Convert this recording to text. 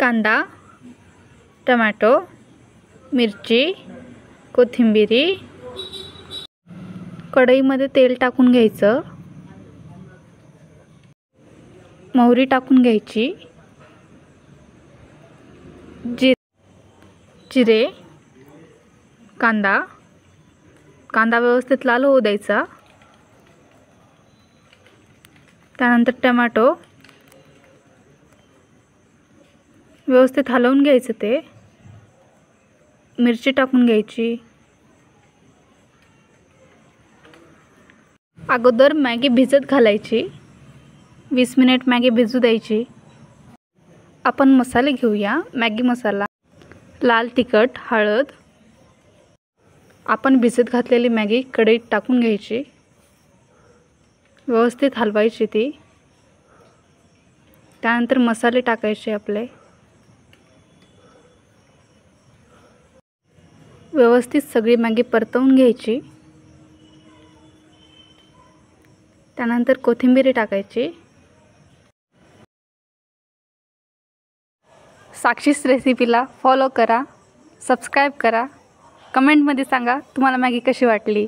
कांदा, टोमॅटो, मिरची, कोथिंबीर, कढईमध्ये तेल टाकून घ्यायचं, मोहरी टाकून घ्यायची, जिरे, कांदा व्यवस्थित लाल होऊ द्यायचा। त्यानंतर टोमॅटो व्यवस्थित हलवून घ्यायचं, ते मिरची टाकून घ्यायची। अगोदर मॅगी भिजत घालायची, 20 मिनिट मॅगी भिजू द्यायची। आपण मसाले घेऊया। मॅगी मसाला, लाल तिखट, हळद। आपण भिजत घातलेली मॅगी कढईत टाकून घ्यायची, व्यवस्थित हलवायची ती। त्यानंतर मसाले टाकायचे आपले, व्यवस्थित सगळी मॅगी परतवून घ्यायची। त्यानंतर कोथिंबीर टाकायची। साक्षीस रेसिपीला फॉलो करा, सबस्क्राईब करा, कमेंटमध्ये सांगा तुम्हाला मॅगी कशी वाटली।